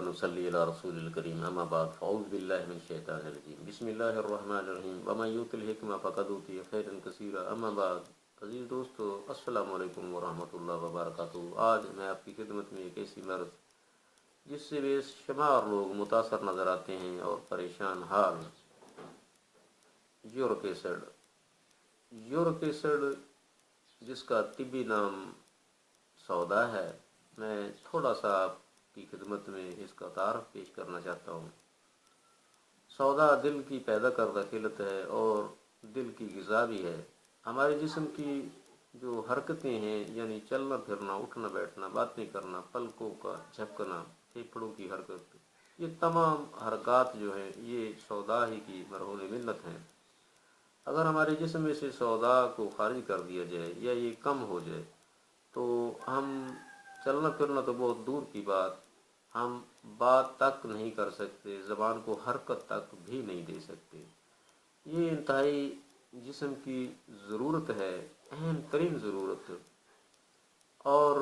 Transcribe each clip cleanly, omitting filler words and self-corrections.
ونصلي على رسول الكريم اما بعد فاعوذ بالله من الشيطان الرجيم بسم الله الرحمن الرحيم ومن يؤت الحكمة فقد اوتي خيرا كثيرا اما بعد۔ عزیز دوستو، السلام علیکم ورحمۃ اللہ وبرکاتہ۔ آج میں آپ کی خدمت میں ایک ایسی مرض جس سے بے شمار لوگ متاثر نظر آتے ہیں اور پریشان حال، یورک ایسڈ جس کا طبی نام سودا ہے، میں تھوڑا سا آپ کی خدمت میں اس کا تعارف پیش کرنا چاہتا ہوں۔ سودا دل کی پیدا کردہ قلت ہے اور دل کی غذا بھی ہے۔ ہمارے جسم کی جو حرکتیں ہیں، یعنی چلنا پھرنا، اٹھنا بیٹھنا، باتیں کرنا، پلکوں کا جھپکنا، پھیپھڑوں کی حرکت، یہ تمام حرکات جو ہیں یہ سودا ہی کی مرہون منت ہیں۔ اگر ہمارے جسم میں سے سودا کو خارج کر دیا جائے یا یہ کم ہو جائے تو ہم چلنا پھرنا تو بہت دور کی بات، ہم بات تک نہیں کر سکتے، زبان کو حرکت تک بھی نہیں دے سکتے۔ یہ انتہائی جسم کی ضرورت ہے، اہم ترین ضرورت، اور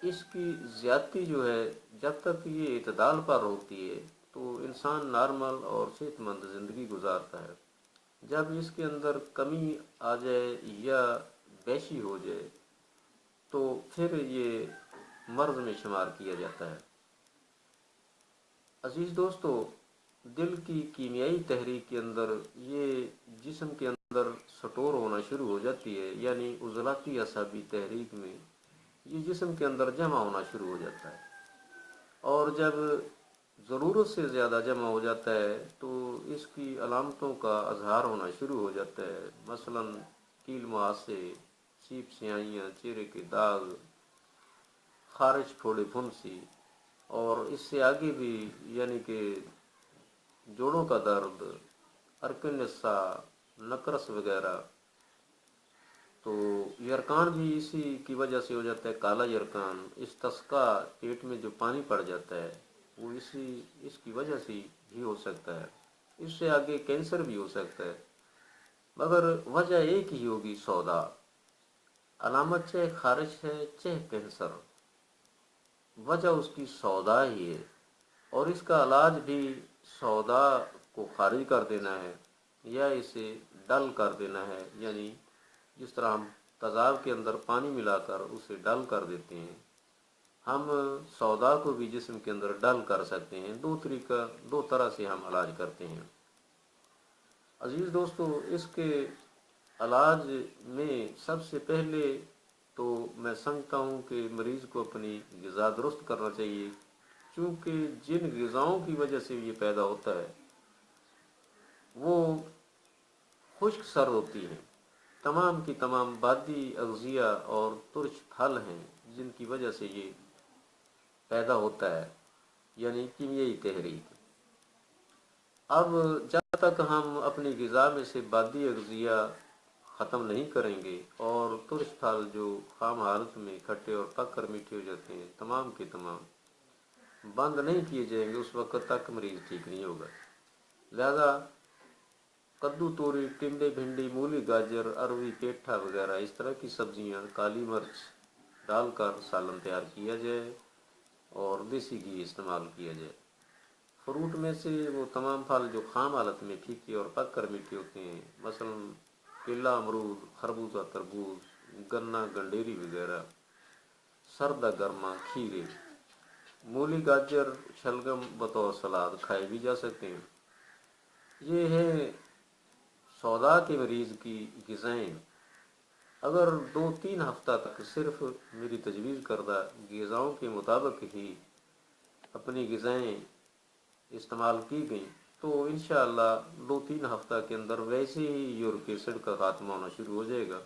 اس کی زیادتی جو ہے جب تک یہ اعتدال پر ہوتی ہے تو انسان نارمل اور صحت مند زندگی گزارتا ہے۔ جب اس کے اندر کمی آ جائے یا بیشی ہو جائے تو پھر یہ مرض میں شمار کیا جاتا ہے۔ عزیز دوستو، دل کی کیمیائی تحریک کے اندر یہ جسم کے اندر سٹور ہونا شروع ہو جاتی ہے، یعنی عضلاتی اعصابی تحریک میں یہ جسم کے اندر جمع ہونا شروع ہو جاتا ہے، اور جب ضرورت سے زیادہ جمع ہو جاتا ہے تو اس کی علامتوں کا اظہار ہونا شروع ہو جاتا ہے، مثلا کیل مہاسے، سیپ سیائیاں، چہرے کے داغ، خارش پھوڑے پھنسی، اور اس سے آگے بھی، یعنی کہ جوڑوں کا درد، ارکن نسا، نقرس وغیرہ۔ تو یرکان بھی اسی کی وجہ سے ہو جاتا ہے، کالا یرکان، استسقا، پیٹ میں جو پانی پڑ جاتا ہے وہ اس کی وجہ سے بھی ہو سکتا ہے۔ اس سے آگے کینسر بھی ہو سکتا ہے، مگر وجہ ایک ہی ہوگی، سودا۔ علامت چاہے خارش ہے چاہے کینسر، وجہ اس کی سودا ہی ہے، اور اس کا علاج بھی سودا کو خارج کر دینا ہے یا اسے ڈل کر دینا ہے، یعنی جس طرح ہم تیزاب کے اندر پانی ملا کر اسے ڈل کر دیتے ہیں، ہم سودا کو بھی جسم کے اندر ڈل کر سکتے ہیں۔ دو طرح سے ہم علاج کرتے ہیں۔ عزیز دوستو، اس کے علاج میں سب سے پہلے تو میں سمجھتا ہوں کہ مریض کو اپنی غذا درست کرنا چاہیے، چونکہ جن غذاؤں کی وجہ سے یہ پیدا ہوتا ہے وہ خشک سر ہوتی ہیں، تمام کی تمام بادی اغذیہ اور ترش پھل ہیں جن کی وجہ سے یہ پیدا ہوتا ہے، یعنی کیمیائی تحریک۔ اب جب تک ہم اپنی غذا میں سے بادی اغذیہ ختم نہیں کریں گے اور ترش پھل جو خام حالت میں کھٹے اور پک کر میٹھے ہو جاتے ہیں تمام کے تمام بند نہیں کیے جائیں گے، اس وقت تک مریض ٹھیک نہیں ہوگا۔ لہذا کدو، توری، ٹنڈے، بھنڈی، مولی، گاجر، اروی، پیٹھا وغیرہ اس طرح کی سبزیاں، کالی مرچ ڈال کر سالن تیار کیا جائے اور دیسی گھی استعمال کیا جائے۔ فروٹ میں سے وہ تمام پھل جو خام حالت میں پھیکے اور پک کر میٹھے ہوتے ہیں، مثلا کیلا، امرود، خربوزہ، تربوز، گنا، گنڈیری وغیرہ، سردہ گرما، کھیرے، مولی، گاجر، شلگم بطور سلاد کھائے بھی جا سکتے ہیں۔ یہ ہے سودا کے مریض کی غذائیں۔ اگر 2-3 ہفتہ تک صرف میری تجویز کردہ غذاؤں کے مطابق ہی اپنی غذائیں استعمال کی گئیں تو انشاءاللہ 2-3 ہفتہ کے اندر ویسے ہی یورک ایسڈ کا خاتمہ ہونا شروع ہو جائے گا،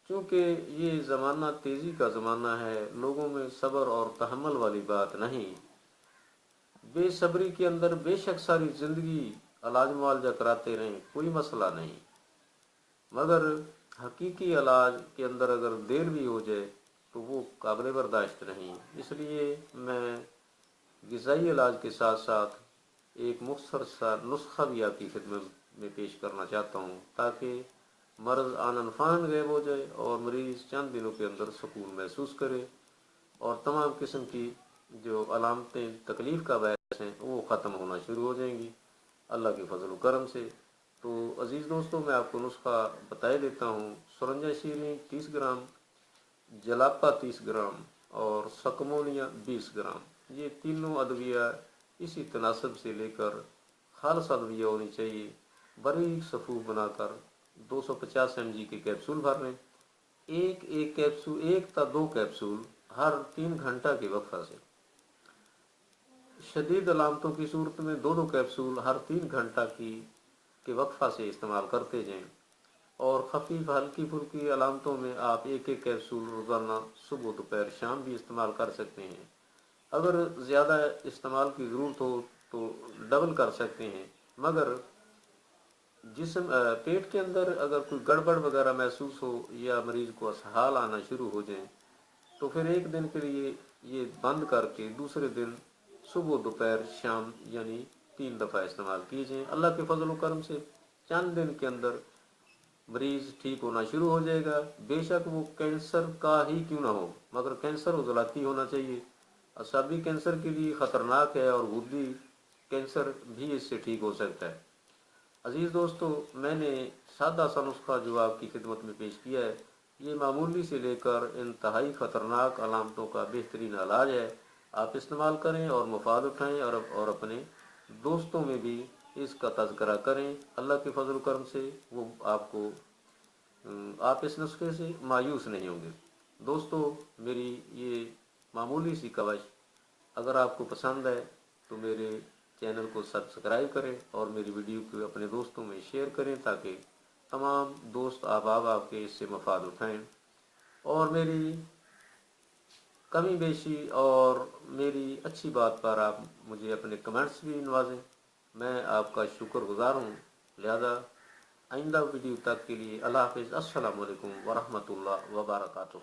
کیونکہ یہ زمانہ تیزی کا زمانہ ہے، لوگوں میں صبر اور تحمل والی بات نہیں۔ بے صبری کے اندر بے شک ساری زندگی علاج معالجہ کراتے رہیں، کوئی مسئلہ نہیں، مگر حقیقی علاج کے اندر اگر دیر بھی ہو جائے تو وہ قابل برداشت نہیں۔ اس لیے میں غذائی علاج کے ساتھ ساتھ ایک مختصر سا نسخہ بھی آپ کی خدمت میں پیش کرنا چاہتا ہوں تاکہ مرض آنن فان غائب ہو جائے اور مریض چند دنوں کے اندر سکون محسوس کرے اور تمام قسم کی جو علامتیں تکلیف کا باعث ہیں وہ ختم ہونا شروع ہو جائیں گی اللہ کے فضل و کرم سے۔ تو عزیز دوستوں، میں آپ کو نسخہ بتا دیتا ہوں۔ سرنجہ شیریں 30 گرام، جلاپا 30 گرام اور سکمونیا 20 گرام، یہ تینوں ادویہ اسی تناسب سے لے کر خالص ادویہ ہونی چاہیے، باریک صفوف بنا کر 250 mg کے کیپسول بھر لیں۔ ایک کیپسول، 1 تا 2 کیپسول ہر 3 گھنٹہ کے وقفہ سے۔ شدید علامتوں کی صورت میں 2 کیپسول ہر 3 گھنٹہ کے وقفہ سے استعمال کرتے جائیں، اور خفیف ہلکی پھلکی علامتوں میں آپ ایک کیپسول روزانہ صبح دوپہر شام بھی استعمال کر سکتے ہیں۔ اگر زیادہ استعمال کی ضرورت ہو تو ڈبل کر سکتے ہیں، مگر پیٹ کے اندر اگر کوئی گڑبڑ وغیرہ محسوس ہو یا مریض کو اسہال آنا شروع ہو جائیں تو پھر ایک دن کے لیے یہ بند کر کے دوسرے دن صبح دوپہر شام یعنی 3 دفعہ استعمال کیجئے۔ اللہ کے فضل و کرم سے چند دن کے اندر مریض ٹھیک ہونا شروع ہو جائے گا، بے شک وہ کینسر کا ہی کیوں نہ ہو، مگر کینسر عضلاتی ہونا چاہیے۔ اعصابی کینسر کے لیے خطرناک ہے اور غدی کینسر بھی اس سے ٹھیک ہو سکتا ہے۔ عزیز دوستو، میں نے سادہ سا نسخہ جو آپ کی خدمت میں پیش کیا ہے، یہ معمولی سے لے کر انتہائی خطرناک علامتوں کا بہترین علاج ہے۔ آپ استعمال کریں اور مفاد اٹھائیں، اور اپنے دوستوں میں بھی اس کا تذکرہ کریں۔ اللہ کے فضل و کرم سے وہ آپ اس نسخے سے مایوس نہیں ہوں گے۔ دوستو، میری یہ معمولی سی کوشش اگر آپ کو پسند ہے تو میرے چینل کو سبسکرائب کریں اور میری ویڈیو کو اپنے دوستوں میں شیئر کریں تاکہ تمام دوست احباب آپ کے اس سے مفاد اٹھائیں، اور میری کمی بیشی اور میری اچھی بات پر آپ مجھے اپنے کمنٹس بھی نوازیں، میں آپ کا شکر گزار ہوں۔ لہذا آئندہ ویڈیو تک کے لیے اللہ حافظ، السلام علیکم ورحمۃ اللہ وبرکاتہ۔